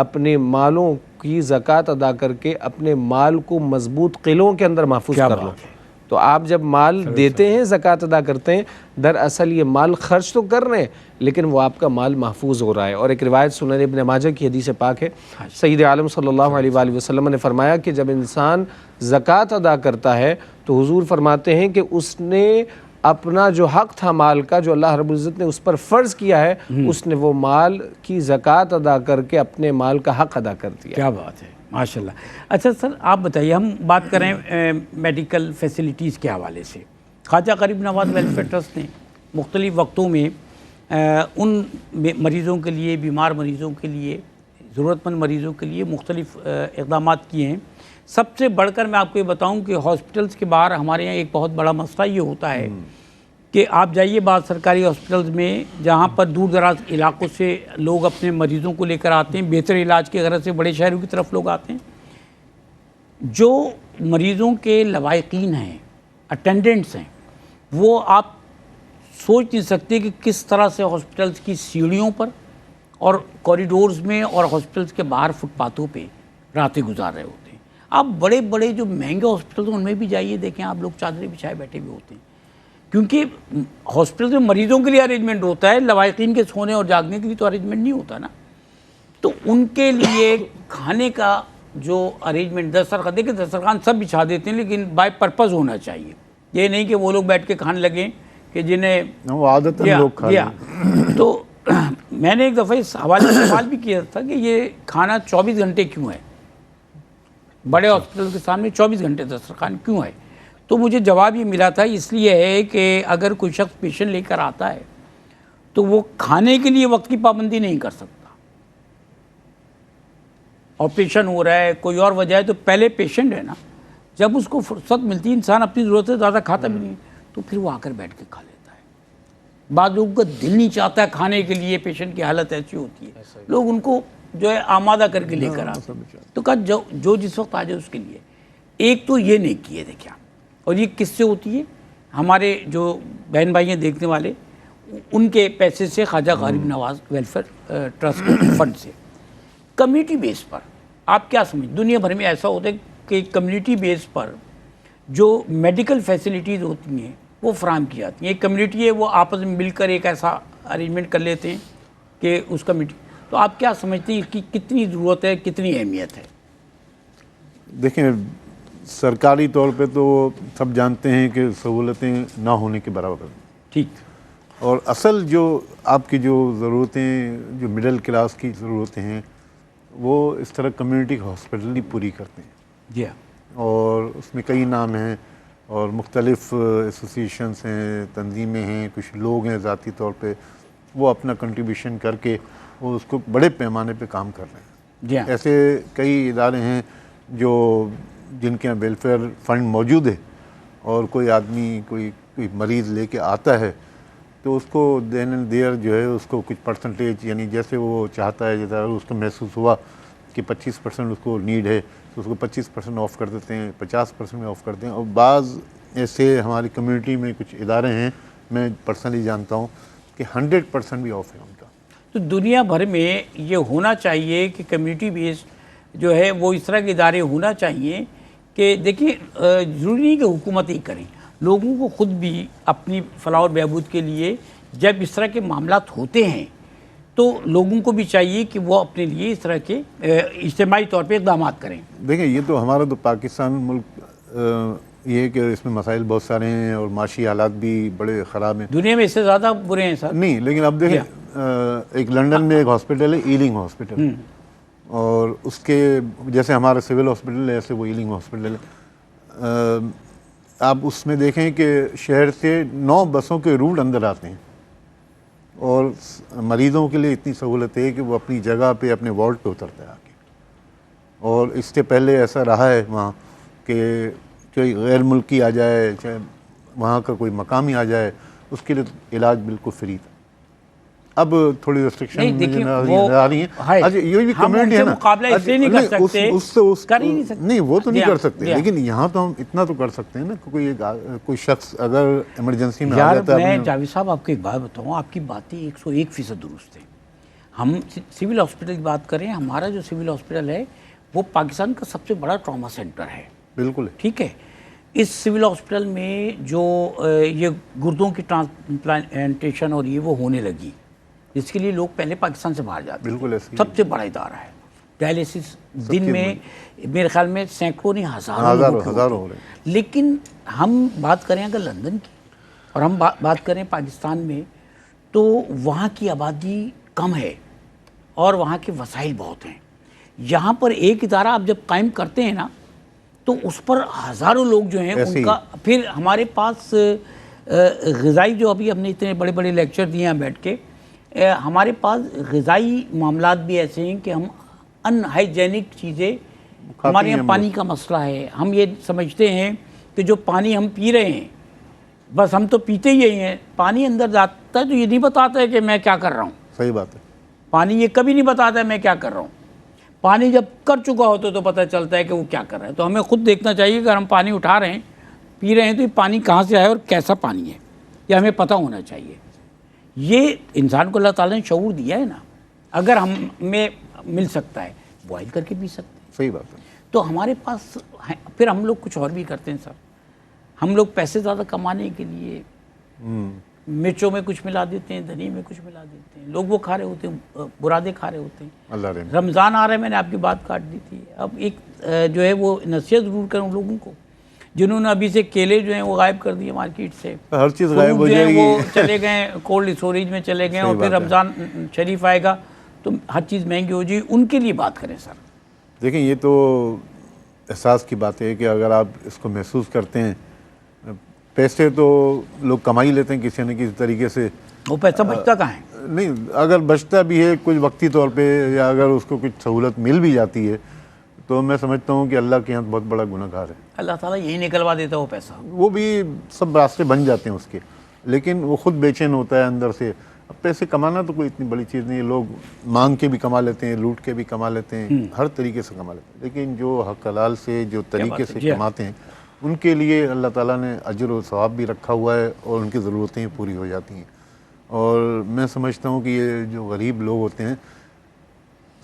اپنے مالوں کی زکوٰۃ ادا کر کے اپنے مال کو مضبوط قلعوں کے اندر محفوظ کر لو. تو آپ جب مال دیتے ہیں, زکوٰۃ ادا کرتے ہیں, دراصل یہ مال خرچ تو کر رہے ہیں لیکن وہ آپ کا مال محفوظ ہو رہا ہے. اور ایک روایت سنن ابن ماجہ کی حدیث پاک ہے, سید عالم صلی اللہ علیہ وآلہ وسلم نے فرمایا کہ جب انسان زکوٰۃ ادا کرتا ہے تو حضور فرماتے ہیں کہ اس نے اپنا جو حق تھا مال کا, جو اللہ رب العزت نے اس پر فرض کیا ہے, اس نے وہ مال کی زکوٰۃ ادا کر کے اپنے مال کا حق ادا کر دیا. کیا بات ہے, ماشاءاللہ. اچھا سر آپ بتائیے, ہم بات کریں میڈیکل فیسلٹیز کے حوالے سے. خواجہ غریب نواز ویلفیئر ٹرسٹ نے مختلف وقتوں میں ان مریضوں کے لیے, بیمار مریضوں کے لیے, ضرورت مند مریضوں کے لیے مختلف اقدامات کیے ہیں. سب سے بڑھ کر میں آپ کو یہ بتاؤں کہ ہاسپٹلس کے باہر ہمارے یہاں ایک بہت بڑا مسئلہ یہ ہوتا ہے کہ آپ جائیے بعض سرکاری ہاسپٹلز میں جہاں پر دور دراز علاقوں سے لوگ اپنے مریضوں کو لے کر آتے ہیں, بہتر علاج کے غرض سے بڑے شہروں کی طرف لوگ آتے ہیں. جو مریضوں کے لواحقین ہیں, اٹینڈنٹس ہیں, وہ آپ سوچ نہیں سکتے کہ کس طرح سے ہاسپٹلز کی سیڑھیوں پر اور کوریڈورز میں اور ہاسپٹلز کے باہر فٹ پاتھوں پہ راتیں گزار رہے ہوتے ہیں. آپ بڑے بڑے جو مہنگے ہاسپٹلز ہیں ان میں بھی جائیے, دیکھیں آپ لوگ چادریں بچھائے بیٹھے ہوئے ہوتے ہیں, کیونکہ ہاسپٹل میں مریضوں کے لیے ارینجمنٹ ہوتا ہے, لواحقین کے سونے اور جاگنے کے لیے تو ارینجمنٹ نہیں ہوتا نا. تو ان کے لیے کھانے کا جو ارینجمنٹ, دسترخوان, دیکھیں دسترخوان سب بچھا دیتے ہیں لیکن بائی پرپز ہونا چاہیے. یہ نہیں کہ وہ لوگ بیٹھ کے کھانے لگیں کہ جنہیں وہ عادتاً لوگ کھا لیں. تو میں نے ایک دفعہ اس حوالے سے سوال بھی کیا تھا کہ یہ کھانا 24 گھنٹے کیوں ہے, بڑے ہاسپٹل کے سامنے 24 گھنٹے دسترخوان کیوں ہے؟ تو مجھے جواب یہ ملا تھا اس لیے ہے کہ اگر کوئی شخص پیشنٹ لے کر آتا ہے تو وہ کھانے کے لیے وقت کی پابندی نہیں کر سکتا. آپریشن ہو رہا ہے, کوئی اور وجہ ہے, تو پہلے پیشنٹ ہے نا, جب اس کو فرصت ملتی ہے, انسان اپنی ضرورت سے زیادہ کھاتا بھی نہیں, تو پھر وہ آ کر بیٹھ کے کھا لیتا ہے. بعض لوگوں کا دل نہیں چاہتا ہے کھانے کے لیے, پیشنٹ کی حالت ایسی ہوتی ہے, لوگ ان کو جو ہے آمادہ کر کے لے کر آتے ہیں. تو کہا جو جس وقت آ جائے اس کے لیے. ایک تو یہ نہیں کیے دیکھیں, اور یہ کس سے ہوتی ہے؟ ہمارے جو بہن بھائی ہیں دیکھنے والے, ان کے پیسے سے, خواجہ غریب نواز ویلفیئر ٹرسٹ کے فنڈ سے. کمیونٹی بیس پر آپ کیا سمجھ، دنیا بھر میں ایسا ہوتا ہے کہ کمیونٹی بیس پر جو میڈیکل فیسلٹیز ہوتی ہیں وہ فراہم کی جاتی ہیں. ایک کمیونٹی ہے وہ آپس میں مل کر ایک ایسا ارینجمنٹ کر لیتے ہیں کہ اس کمیونٹی. تو آپ کیا سمجھتے ہیں اس کی کتنی ضرورت ہے، کتنی اہمیت ہے؟ دیکھیں سرکاری طور پہ تو سب جانتے ہیں کہ سہولتیں نہ ہونے کے برابر ہیں. ٹھیک. اور اصل جو آپ کی جو ضرورتیں، جو مڈل کلاس کی ضرورتیں ہیں، وہ اس طرح کمیونٹی ہاسپٹل ہی پوری کرتے ہیں. جی ہاں. اور اس میں کئی نام ہیں اور مختلف ایسوسیشنز ہیں، تنظیمیں ہیں، کچھ لوگ ہیں ذاتی طور پہ وہ اپنا کنٹریبیوشن کر کے وہ اس کو بڑے پیمانے پہ کام کر رہے ہیں. جی ہاں. ایسے کئی ادارے ہیں جن کے یہاں ویلفیئر فنڈ موجود ہے اور کوئی آدمی کوئی مریض لے کے آتا ہے تو اس کو دین اینڈ دیئر جو ہے اس کو کچھ پرسنٹیج، یعنی جیسے وہ چاہتا ہے، جیسے اس کو محسوس ہوا کہ 25% اس کو نیڈ ہے تو اس کو 25% آف کر دیتے ہیں، 50% میں آف کرتے ہیں. اور بعض ایسے ہماری کمیونٹی میں کچھ ادارے ہیں، میں پرسنلی جانتا ہوں کہ 100% بھی آف ہے ان کا. تو دنیا بھر میں یہ ہونا چاہیے کہ کمیونٹی بیس جو ہے وہ اس طرح کے ادارے ہونا چاہیے کہ دیکھیے ضروری نہیں کہ حکومت ہی کریں، لوگوں کو خود بھی اپنی فلاح و بہبود کے لیے جب اس طرح کے معاملات ہوتے ہیں تو لوگوں کو بھی چاہیے کہ وہ اپنے لیے اس طرح کے اجتماعی طور پہ اقدامات کریں. دیکھیں یہ تو ہمارا تو پاکستان ملک یہ ہے کہ اس میں مسائل بہت سارے ہیں اور معاشی حالات بھی بڑے خراب ہیں. دنیا میں اس سے زیادہ برے ہیں سر. نہیں، لیکن اب دیکھیں ایک لنڈن میں ایک ہاسپٹل ہے، ایلنگ ہاسپٹل، اور اس کے جیسے ہمارا سول ہاسپٹل ہے ایسے وہ ایلنگ ہاسپٹل ہے. آپ اس میں دیکھیں کہ شہر سے 9 بسوں کے روٹ اندر آتے ہیں اور مریضوں کے لیے اتنی سہولت ہے کہ وہ اپنی جگہ پہ اپنے وارڈ پہ اترتا ہے آ کے. اور اس سے پہلے ایسا رہا ہے وہاں کہ کوئی غیر ملکی آ جائے، چاہے وہاں کا کوئی مقامی آ جائے، اس کے لیے علاج بالکل فری تھا. اب تھوڑی ریسٹرکشن نظر آ رہی ہیں. اچھا یہ بھی کمیونٹی ہے نا، مقابلہ اس سے نہیں کر سکتے، کر ہی نہیں سکتے. نہیں وہ تو نہیں کر سکتے، لیکن یہاں تو ہم اتنا تو کر سکتے ہیں نا کہ کوئی شخص اگر ایمرجنسی میں آ جاتا ہے. میں جاوید صاحب آپ کو ایک بات بتاؤں، آپ کی باتیں 101% درست ہیں. ہم سول ہاسپٹل کی بات کریں، ہمارا جو سول ہاسپٹل ہے وہ پاکستان کا سب سے بڑا ٹراما سینٹر ہے. بالکل. ٹھیک ہے. اس سول ہاسپٹل میں جو یہ گردوں کی ٹرانسپلانٹیشن اور یہ وہ ہونے لگی، جس کے لیے لوگ پہلے پاکستان سے باہر جاتے بالکل ہیں. سب سے بڑا ادارہ ہے. ڈائلیسس دن میں میرے خیال میں سینکڑوں نہیں ہزاروں ہو رہے ہیں. لیکن ہم بات کریں اگر لندن کی اور ہم بات کریں پاکستان میں، تو وہاں کی آبادی کم ہے اور وہاں کے وسائل بہت ہیں. یہاں پر ایک ادارہ آپ جب قائم کرتے ہیں نا تو اس پر ہزاروں لوگ جو ہیں ان کا. پھر ہمارے پاس غذائی جو ابھی ہم نے اتنے بڑے بڑے لیکچر دیے ہیں بیٹھ کے، ہمارے پاس غذائی معاملات بھی ایسے ہیں کہ ہم ان ہائیجینک چیزیں، ہمارے یہاں پانی کا مسئلہ ہے. ہم یہ سمجھتے ہیں کہ جو پانی ہم پی رہے ہیں بس ہم تو پیتے ہی ہیں، پانی اندر جاتا ہے تو یہ نہیں بتاتا ہے کہ میں کیا کر رہا ہوں. صحیح بات ہے. پانی یہ کبھی نہیں بتاتا ہے میں کیا کر رہا ہوں. پانی جب کر چکا ہوتا ہے تو پتہ چلتا ہے کہ وہ کیا کر رہا ہے. تو ہمیں خود دیکھنا چاہیے کہ اگر ہم پانی اٹھا رہے ہیں، پی رہے ہیں، تو یہ پانی کہاں سے آیا اور کیسا پانی ہے یہ ہمیں پتہ ہونا چاہیے. یہ انسان کو اللہ تعالیٰ نے شعور دیا ہے نا، اگر ہمیں مل سکتا ہے بوائل کر کے پی سکتے ہیں. صحیح بات ہے. تو ہمارے پاس پھر ہم لوگ کچھ اور بھی کرتے ہیں سر. ہم لوگ پیسے زیادہ کمانے کے لیے مرچوں میں کچھ ملا دیتے ہیں، دھنی میں کچھ ملا دیتے ہیں. لوگ وہ کھا رہے ہوتے ہیں، برادے کھا رہے ہوتے ہیں. اللہ رحم. رمضان آ رہا ہے، میں نے آپ کی بات کاٹ دی تھی. اب ایک جو ہے وہ نصیحت ضرور کروں لوگوں کو جنہوں نے ابھی سے کیلے جو ہیں وہ غائب کر دیے مارکیٹ سے. ہر چیز غائب ہو جائے گی. وہ چلے گئے کولڈ اسٹوریج میں چلے گئے اور پھر رمضان شریف آئے گا تو ہر چیز مہنگی ہو جائے. ان کے لیے بات کریں سر. دیکھیں یہ تو احساس کی بات ہے کہ اگر آپ اس کو محسوس کرتے ہیں، پیسے تو لوگ کما ہی لیتے ہیں کسی نہ کسی طریقے سے. وہ پیسہ بچتا کہاں ہے؟ نہیں، اگر بچتا بھی ہے کچھ وقتی طور پہ یا اگر اس کو کچھ سہولت مل بھی جاتی ہے تو میں سمجھتا ہوں کہ اللہ کے یہاں بہت بڑا گناہ گار ہے. اللہ تعالیٰ یہی نکلوا دیتا ہے وہ پیسہ. وہ بھی سب راستے بن جاتے ہیں اس کے، لیکن وہ خود بے چین ہوتا ہے اندر سے. اب پیسے کمانا تو کوئی اتنی بڑی چیز نہیں ہے. لوگ مانگ کے بھی کما لیتے ہیں، لوٹ کے بھی کما لیتے ہیں، ہر طریقے سے کما لیتے ہیں. لیکن جو حق حلال سے جو طریقے سے کماتے ہیں ان کے لیے اللہ تعالیٰ نے اجر و ثواب بھی رکھا ہوا ہے اور ان کی ضرورتیں پوری ہو جاتی ہیں. اور میں سمجھتا ہوں کہ یہ جو غریب لوگ ہوتے ہیں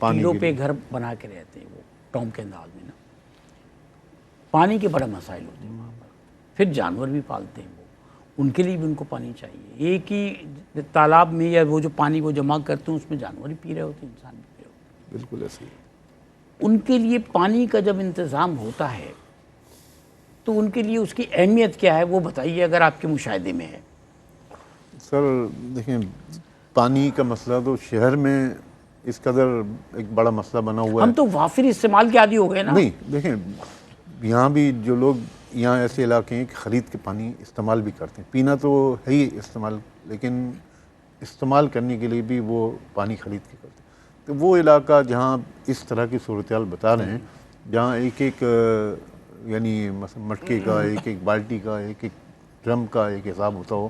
ٹیلوں پہ گھر بنا کے رہتے ہیں وہ ٹوم کے انداز میں نا، پانی کے بڑے مسائل ہوتے ہیں وہاں پر. پھر جانور بھی پالتے ہیں وہ، ان کے لیے بھی ان کو پانی چاہیے. ایک ہی تالاب میں یا وہ جو پانی وہ جمع کرتے ہیں اس میں جانور ہی پی رہے ہوتے ہیں، انسان بھی پی رہے ہوتے ہیں. بالکل ایسے ہی. ان کے لیے پانی کا جب انتظام ہوتا ہے تو ان کے لیے اس کی اہمیت کیا ہے وہ بتائیے اگر آپ کے مشاہدے میں ہے. سر دیکھیں، پانی کا مسئلہ تو شہر میں اس قدر ایک بڑا مسئلہ بنا ہوا ہے. ہم تو وافر استعمال کے عادی ہو گئے نا. نہیں دیکھیں، یہاں بھی جو لوگ یہاں ایسے علاقے ہیں کہ خرید کے پانی استعمال بھی کرتے ہیں. پینا تو ہے ہی استعمال، لیکن استعمال کرنے کے لیے بھی وہ پانی خرید کے کرتے ہیں. تو وہ علاقہ جہاں اس طرح کی صورتحال بتا رہے ہیں، جہاں ایک ایک یعنی مثلا مٹکے کا، ایک ایک بالٹی کا، ایک ایک ڈرم کا ایک حساب ہوتا ہو،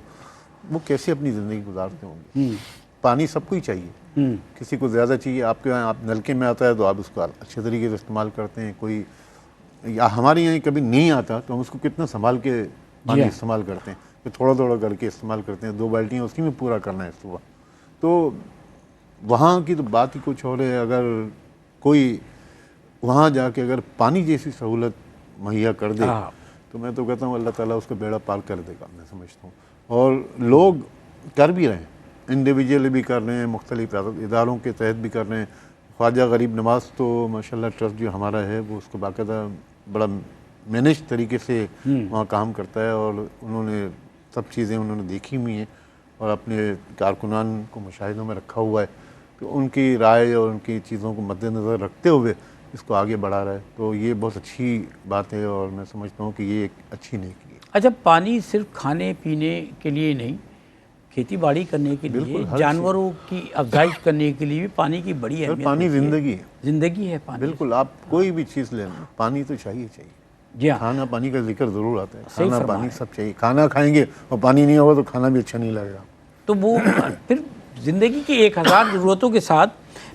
وہ کیسے اپنی زندگی گزارتے ہوں گے؟ پانی سب کو ہی چاہیے. کسی کو زیادہ چاہیے، آپ کے یہاں آپ نلکے میں آتا ہے تو آپ اس کو اچھے طریقے سے استعمال کرتے ہیں. کوئی یا ہمارے یہاں کبھی نہیں آتا تو ہم اس کو کتنا سنبھال کے پانی استعمال کرتے ہیں، کہ تھوڑا تھوڑا کر کے استعمال کرتے ہیں. 2 بالٹیاں اسی میں پورا کرنا ہے صبح. تو وہاں کی تو بات ہی کچھ اور ہے. اگر کوئی وہاں جا کے اگر پانی جیسی سہولت مہیا کر دے تو میں تو کہتا ہوں اللہ تعالیٰ اس کا بیڑا پار کر دے گا، میں سمجھتا ہوں. اور لوگ کر بھی رہے ہیں، انڈیویجول بھی کر رہے ہیں، مختلف اداروں کے تحت بھی کر رہے ہیں. خواجہ غریب نواز تو ماشاءاللہ ٹرسٹ جو ہمارا ہے وہ اس کو باقاعدہ بڑا مینج طریقے سے وہاں کام کرتا ہے، اور انہوں نے سب چیزیں انہوں نے دیکھی ہوئی ہیں اور اپنے کارکنان کو مشاہدوں میں رکھا ہوا ہے. تو ان کی رائے اور ان کی چیزوں کو مد نظر رکھتے ہوئے اس کو آگے بڑھا رہا ہے. تو یہ بہت اچھی بات ہے اور میں سمجھتا ہوں کہ یہ ایک اچھی نیکی ہے. اچھا، پانی صرف کھانے پینے کے لیے نہیں، کھیتی باڑی کرنے کے لیے، جانوروں کی افزائش کرنے کے لیے بھی پانی کی بڑی اہمیت. پانی زندگی ہے، زندگی ہے پانی. بالکل. آپ کوئی بھی چیز لیں، پانی تو چاہیے. جی ہاں، کھانا پانی کا ذکر ضرور آتا ہے. کھانا پانی سب چاہیے. کھانا کھائیں گے اور پانی نہیں ہوگا تو کھانا بھی اچھا نہیں لگے گا. تو وہ پھر زندگی کی 1000 ضرورتوں کے ساتھ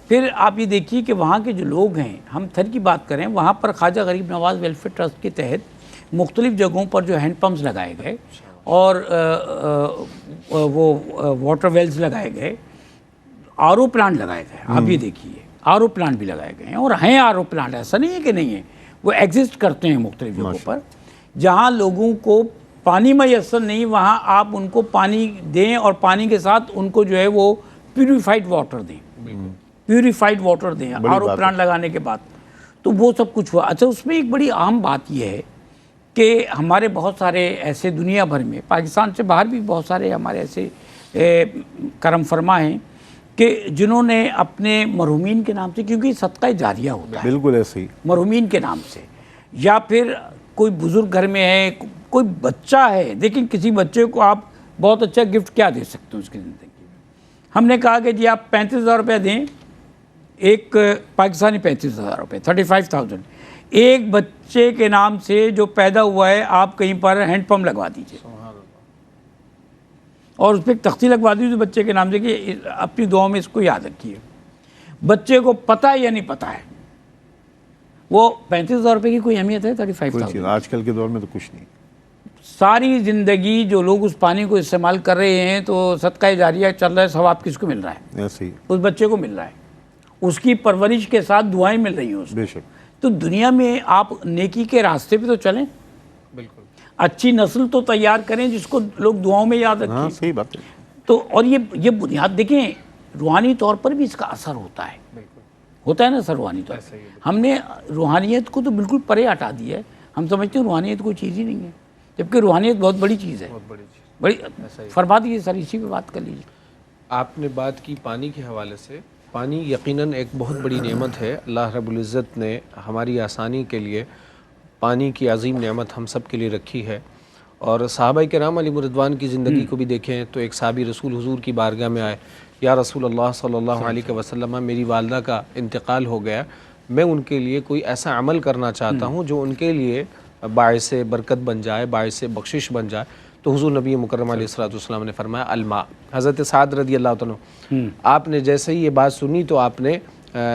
پھر آپ یہ دیکھیے کہ وہاں کے جو لوگ ہیں، ہم تھر کی بات کریں، وہاں پر خواجہ غریب نواز ویلفیئر ٹرسٹ کے تحت مختلف جگہوں پر جو ہینڈ پمپس لگائے گئے اور وہ واٹر ویلز لگائے گئے، آر او پلانٹ لگائے گئے. آپ یہ دیکھیے آر او پلانٹ بھی لگائے گئے ہیں، اور ہیں آر او پلانٹ، ایسا نہیں ہے کہ نہیں ہے، وہ ایگزسٹ کرتے ہیں مختلف جگہوں پر. جہاں لوگوں کو پانی میسر نہیں، وہاں آپ ان کو پانی دیں اور پانی کے ساتھ ان کو جو ہے وہ پیوریفائڈ واٹر دیں. پیوریفائڈ واٹر دیں آر او پلانٹ لگانے کے بعد. تو وہ سب کچھ ہوا. اچھا، اس میں ایک بڑی عام بات یہ ہے کہ ہمارے بہت سارے ایسے دنیا بھر میں، پاکستان سے باہر بھی بہت سارے ہمارے ایسے کرم فرما ہیں کہ جنہوں نے اپنے مرحومین کے نام سے، کیونکہ صدقہ جاریہ ہوتا ہے بالکل ایسے ہی، مرحومین کے نام سے، یا پھر کوئی بزرگ گھر میں ہے، کوئی بچہ ہے. دیکھیں کسی بچے کو آپ بہت اچھا گفٹ کیا دے سکتے ہیں اس کی زندگی میں. ہم نے کہا کہ جی آپ 35,000 روپے دیں، ایک پاکستانی 35,000 روپے، 35,000 ایک بچے کے نام سے جو پیدا ہوا ہے، آپ کہیں پر ہینڈ پمپ لگوا دیجیے اور اس پہ ایک تختی لگوا دیجیے بچے کے نام سے کہ اپنی دعاؤں میں اس کو یاد رکھیے. بچے کو پتہ ہے یا نہیں پتہ ہے، وہ 35,000 روپے کی کوئی اہمیت ہے؟ 35,000 آج کل کے دور میں تو کچھ نہیں. ساری زندگی جو لوگ اس پانی کو استعمال کر رہے ہیں تو صدقہ جاریہ چل رہا ہے، ثواب کس کو مل رہا ہے؟ ایسے ہی، اس بچے کو مل رہا ہے، اس کی پرورش کے ساتھ دعائیں مل رہی ہیں اس کو. بے شک. تو دنیا میں آپ نیکی کے راستے پہ تو چلیں، بالکل اچھی نسل تو تیار کریں جس کو لوگ دعاؤں میں یاد رکھیں. ہاں صحیح بات ہے. تو اور یہ بنیاد دیکھیں، روحانی طور پر بھی اس کا اثر ہوتا ہے. ہوتا ہے نا سر روحانی طور پر. ہم نے روحانیت کو تو بالکل پرے ہٹا دیا ہے. ہم سمجھتے ہیں روحانیت کوئی چیز ہی نہیں ہے، جبکہ روحانیت بہت بڑی چیز ہے. بڑی فرما دیجیے سر، اسی پہ بات کر لیجیے. آپ نے بات کی پانی کے حوالے سے. پانی یقیناً ایک بہت بڑی نعمت ہے. اللہ رب العزت نے ہماری آسانی کے لیے پانی کی عظیم نعمت ہم سب کے لیے رکھی ہے. اور صحابہ کرام علیہ رضوان کی زندگی کو بھی دیکھیں تو ایک صحابی رسول حضور کی بارگاہ میں آئے، یا رسول اللہ صلی اللہ علیہ وسلم، میری والدہ کا انتقال ہو گیا، میں ان کے لیے کوئی ایسا عمل کرنا چاہتا ہوں جو ان کے لیے باعث برکت بن جائے، باعث بخشش بن جائے. تو حضور نبی مکرم علیہ السلام نے فرمایا الماء. حضرت سعد رضی اللہ عنہ، آپ نے جیسے ہی یہ بات سنی تو آپ نے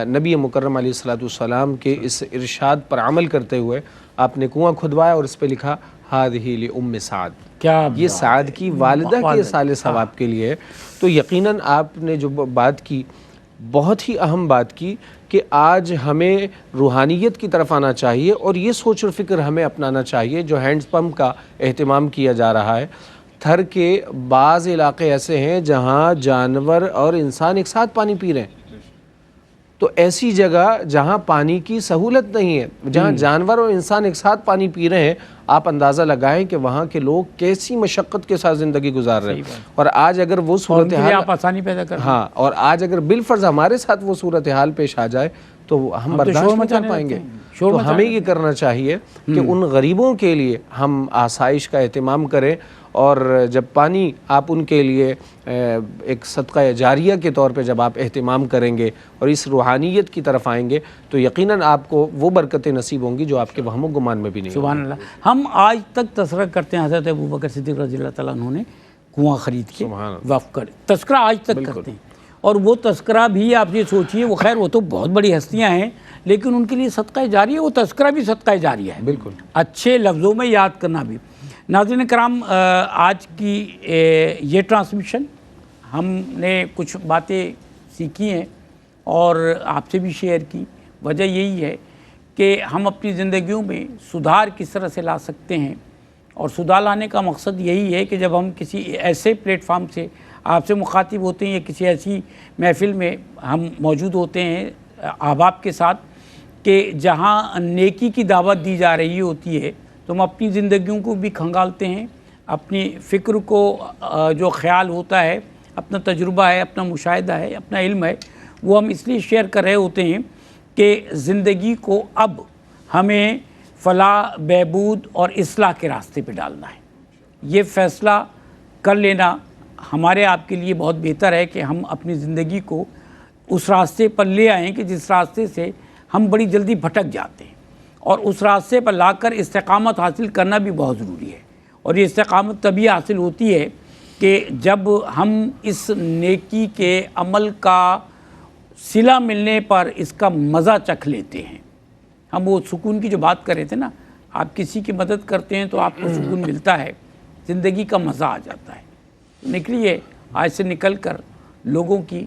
نبی مکرم علیہ السلام کے اس ارشاد پر عمل کرتے ہوئے آپ نے کنواں کھدوایا اور اس پہ لکھا ہذہ لأم سعد. کیا یہ سعد کی والدہ کے سال ثواب کے لیے. تو یقیناً آپ نے جو بات کی بہت ہی اہم بات کی کہ آج ہمیں روحانیت کی طرف آنا چاہیے اور یہ سوچ و فکر ہمیں اپنانا چاہیے. جو ہینڈ پمپ کا اہتمام کیا جا رہا ہے، تھر کے بعض علاقے ایسے ہیں جہاں جانور اور انسان ایک ساتھ پانی پی رہے ہیں. تو ایسی جگہ جہاں پانی کی سہولت نہیں ہے، جہاں جانور اور انسان ایک ساتھ پانی پی رہے ہیں، آپ اندازہ لگائیں کہ وہاں کے لوگ کیسی مشقت کے ساتھ زندگی گزار رہے ہیں. اور آج اگر وہ صورتحال آپ آسانی پیدا کر ہاں اور آج اگر بالفرض ہمارے ساتھ وہ صورتحال پیش آ جائے تو ہم برداشت نہیں کر پائیں گے. تو ہمیں یہ کرنا چاہیے کہ ان غریبوں کے لیے ہم آسائش کا اہتمام کریں، اور جب پانی آپ ان کے لیے ایک صدقہ جاریہ کے طور پہ جب آپ اہتمام کریں گے اور اس روحانیت کی طرف آئیں گے تو یقیناً آپ کو وہ برکتیں نصیب ہوں گی جو آپ کے وہم و گمان میں بھی نہیں. سبحان اللہ. ہم آج تک تذکرہ کرتے ہیں حضرت ابوبکر صدیق رضی اللہ تعالیٰ عنہ نے کنواں خرید کے وقف کر، تذکرہ آج تک کرتے ہیں. اور وہ تذکرہ بھی آپ یہ سوچیے، وہ خیر وہ تو بہت بڑی ہستیاں ہیں، لیکن ان کے لیے صدقہ جاریہ، وہ تذکرہ بھی صدقہ جاریہ ہے. بالکل اچھے لفظوں میں یاد کرنا بھی. ناظرین کرام، آج کی یہ ٹرانسمیشن ہم نے کچھ باتیں سیکھی ہیں اور آپ سے بھی شیئر کی. وجہ یہی ہے کہ ہم اپنی زندگیوں میں سدھار کس طرح سے لا سکتے ہیں، اور سدھار لانے کا مقصد یہی ہے کہ جب ہم کسی ایسے پلیٹ فارم سے آپ سے مخاطب ہوتے ہیں یا کسی ایسی محفل میں ہم موجود ہوتے ہیں احباب کے ساتھ کہ جہاں نیکی کی دعوت دی جا رہی ہوتی ہے، تو ہم اپنی زندگیوں کو بھی کھنگالتے ہیں. اپنی فکر کو جو خیال ہوتا ہے، اپنا تجربہ ہے، اپنا مشاہدہ ہے، اپنا علم ہے، وہ ہم اس لیے شیئر کر رہے ہوتے ہیں کہ زندگی کو اب ہمیں فلاح، بہبود اور اصلاح کے راستے پہ ڈالنا ہے. یہ فیصلہ کر لینا ہمارے آپ کے لیے بہت بہتر ہے کہ ہم اپنی زندگی کو اس راستے پر لے آئیں کہ جس راستے سے ہم بڑی جلدی بھٹک جاتے ہیں، اور اس راستے پر لا کر استقامت حاصل کرنا بھی بہت ضروری ہے. اور یہ استقامت تبھی حاصل ہوتی ہے کہ جب ہم اس نیکی کے عمل کا صلہ ملنے پر اس کا مزہ چکھ لیتے ہیں. ہم وہ سکون کی جو بات کر رہے تھے نا، آپ کسی کی مدد کرتے ہیں تو آپ کو سکون ملتا ہے، زندگی کا مزہ آ جاتا ہے. نکلیے آج سے نکل کر لوگوں کی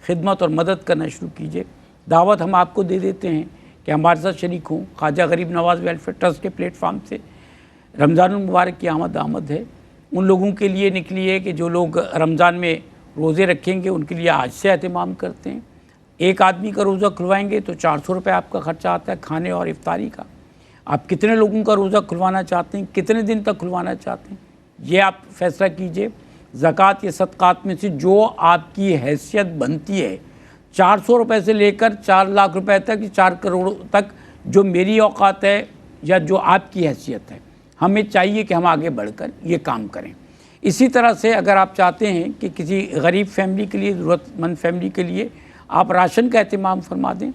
خدمت اور مدد کرنا شروع کیجیے. دعوت ہم آپ کو دے دیتے ہیں کہ ہمارے ساتھ شریک ہوں. خواجہ غریب نواز ویلفیئر ٹرسٹ کے پلیٹ فارم سے رمضان المبارک کی آمد ہے. ان لوگوں کے لیے نکلیے کہ جو لوگ رمضان میں روزے رکھیں گے، ان کے لیے آج سے اہتمام کرتے ہیں. ایک آدمی کا روزہ کھلوائیں گے تو 400 روپے آپ کا خرچہ آتا ہے کھانے اور افطاری کا. آپ کتنے لوگوں کا روزہ کھلوانا چاہتے ہیں، کتنے دن تک کھلوانا چاہتے ہیں، یہ آپ فیصلہ کیجئے. زکوٰۃ یا صدقات میں سے جو آپ کی حیثیت بنتی ہے، 400 روپے سے لے کر 4 لاکھ روپے تک، 4 کروڑ تک، جو میری اوقات ہے یا جو آپ کی حیثیت ہے، ہمیں چاہیے کہ ہم آگے بڑھ کر یہ کام کریں. اسی طرح سے اگر آپ چاہتے ہیں کہ کسی غریب فیملی کے لیے، ضرورت مند فیملی کے لیے آپ راشن کا اہتمام فرما دیں،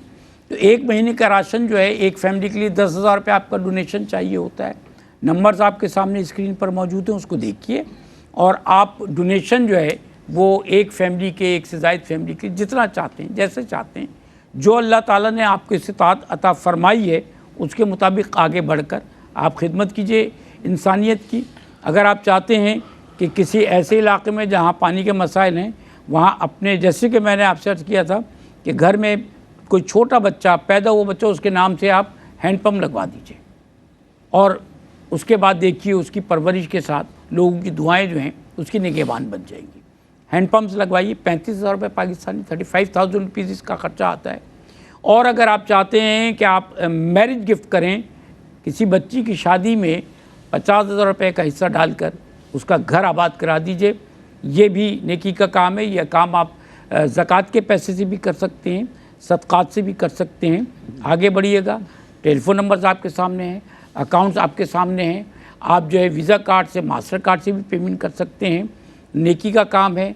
تو 1 مہینے کا راشن جو ہے ایک فیملی کے لیے 10,000 روپے آپ کا ڈونیشن چاہیے ہوتا ہے. نمبرز آپ کے سامنے اسکرین پر موجود ہیں، اس کو دیکھیے اور آپ ڈونیشن جو ہے وہ ایک فیملی کے، ایک سے زائد فیملی کے، جتنا چاہتے ہیں، جیسے چاہتے ہیں، جو اللہ تعالیٰ نے آپ کو استطاعت عطا فرمائی ہے اس کے مطابق آگے بڑھ کر آپ خدمت کیجئے انسانیت کی. اگر آپ چاہتے ہیں کہ کسی ایسے علاقے میں جہاں پانی کے مسائل ہیں، وہاں اپنے، جیسے کہ میں نے آپ سے عرض کیا تھا کہ گھر میں کوئی چھوٹا بچہ پیدا ہوا بچہ، اس کے نام سے آپ ہینڈ پمپ لگوا دیجئے، اور اس کے بعد دیکھیے اس کی پرورش کے ساتھ لوگوں کی دعائیں جو ہیں اس کی نگہبان بن جائیں گی. ہینڈ پمپس لگوائیے، 35,000 روپے پاکستانی، 35,000 روپیز اس کا خرچہ آتا ہے. اور اگر آپ چاہتے ہیں کہ آپ میرج گفٹ کریں، کسی بچی کی شادی میں 50,000 روپے کا حصہ ڈال کر اس کا گھر آباد کرا دیجئے، یہ بھی نیکی کا کام ہے. یہ کام آپ زکوٰۃ کے پیسے سے بھی کر سکتے ہیں، صدقات سے بھی کر سکتے ہیں. آگے بڑھیے گا. ٹیلی فون نمبرز آپ کے سامنے ہیں، اکاؤنٹس آپ کے سامنے ہیں. آپ جو ہے ویزا کارڈ سے، ماسٹر کارڈ سے بھی پیمنٹ کر سکتے ہیں. نیکی کا کام ہے.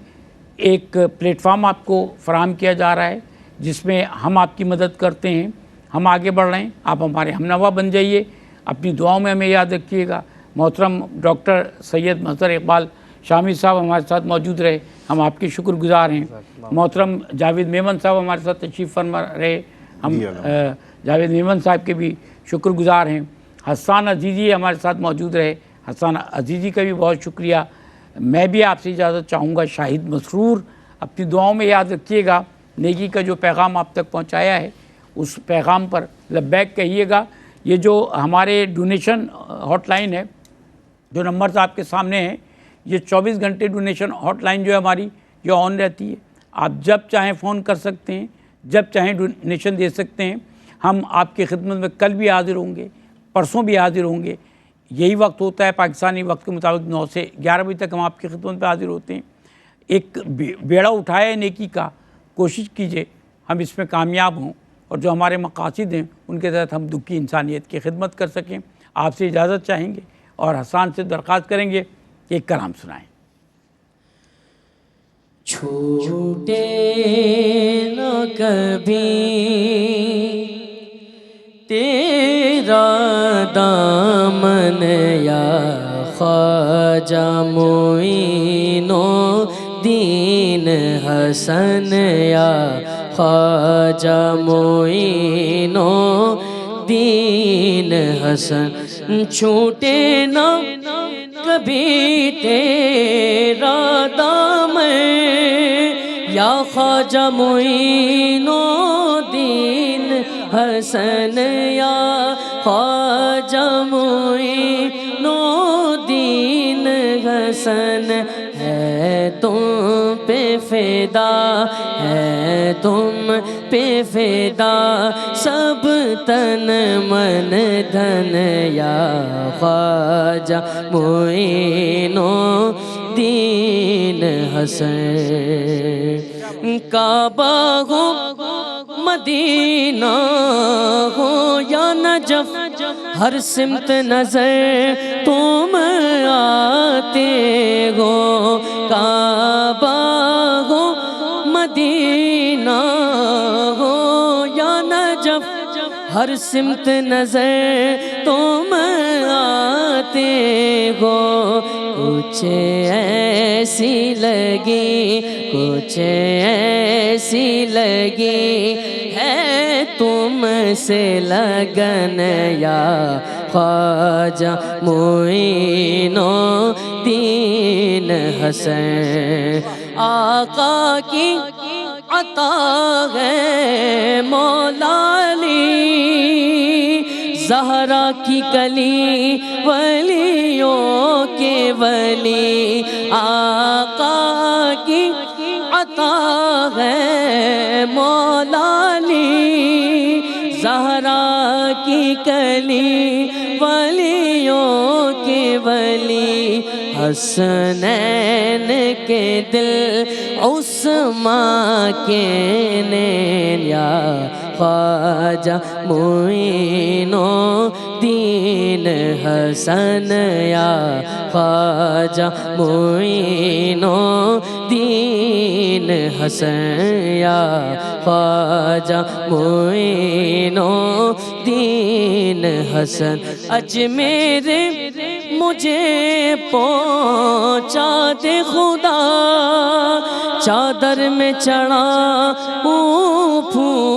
ایک پلیٹ فارم آپ کو فراہم کیا جا رہا ہے جس میں ہم آپ کی مدد کرتے ہیں. ہم آگے بڑھ رہے ہیں، آپ ہمارے ہمنوا بن جائیے. اپنی دعاؤں میں ہمیں یاد رکھیے گا. محترم ڈاکٹر سید مظہر اقبال شامی صاحب ہمارے ساتھ موجود رہے، ہم آپ کے شکر گزار ہیں. محترم جاوید میمن صاحب ہمارے ساتھ تشریف فرما رہے، ہم جاوید میمن صاحب کے بھی شکر گزار ہیں. حسان عزیزی ہمارے ساتھ موجود رہے، حسان عزیزی کا بھی بہت شکریہ. میں بھی آپ سے اجازت چاہوں گا. شاہد مسرور اپنی دعاؤں میں یاد رکھیے گا. نیکی کا جو پیغام آپ تک پہنچایا ہے اس پیغام پر لبیک کہیے گا۔ یہ جو ہمارے ڈونیشن ہاٹ لائن ہے، جو نمبرز آپ کے سامنے ہیں، یہ 24 گھنٹے ڈونیشن ہاٹ لائن جو ہے ہماری یہ آن رہتی ہے۔ آپ جب چاہیں فون کر سکتے ہیں، جب چاہیں ڈونیشن دے سکتے ہیں۔ ہم آپ کی خدمت میں کل بھی حاضر ہوں گے، پرسوں بھی حاضر ہوں گے۔ یہی وقت ہوتا ہے پاکستانی وقت کے مطابق 9 سے 11 بجے تک ہم آپ کی خدمت میں حاضر ہوتے ہیں۔ ایک بیڑا اٹھائے نیکی کا، کوشش کیجئے ہم اس میں کامیاب ہوں اور جو ہمارے مقاصد ہیں ان کے تحت ہم دکھی انسانیت کی خدمت کر سکیں۔ آپ سے اجازت چاہیں گے اور حسان سے درخواست کریں گے کہ ایک کلام سنائیں۔ چھوٹے نہ کبھی تیرا دامن یا خواجہ معین الدین حسن یا خواجہ معین الدین حسن، چھوٹے نہ کبھی تیرا دامن یا خواجہ معین الدین حسن یا خواجہ معین الدین حسن، ہے تم پہ فدا، ہے تم پہ فدا سب تن من دھن یا خواجہ معین الدین حسن۔ کعبہ ہو مدینہ ہو یا نجف، ہر سمت نظر تم آتے ہو۔ کعبہ ہو مدینہ ہو یا نجف، ہر سمت نظر تم آتے ہو۔ کچھ ایسی لگی، کچھ ایسی لگی ہے تم سے لگن یا خواجہ معین الدین حسن۔ آقا کی عطا ہے مولا علی، زہرا کی کلی ولیوں کے ولی، آقا کی عطا ہے مولا علی، زہرا کی کلی ولیوں کے ولی، حسنین کے دل عثمان کے نین یا خواجہ معین الدین حسن یا خواجہ معین الدین حسن یا خواجہ معین الدین حسن۔ اجمیر مجھے پہنچا دے خدا، چادر میں چڑھا ہوں پھول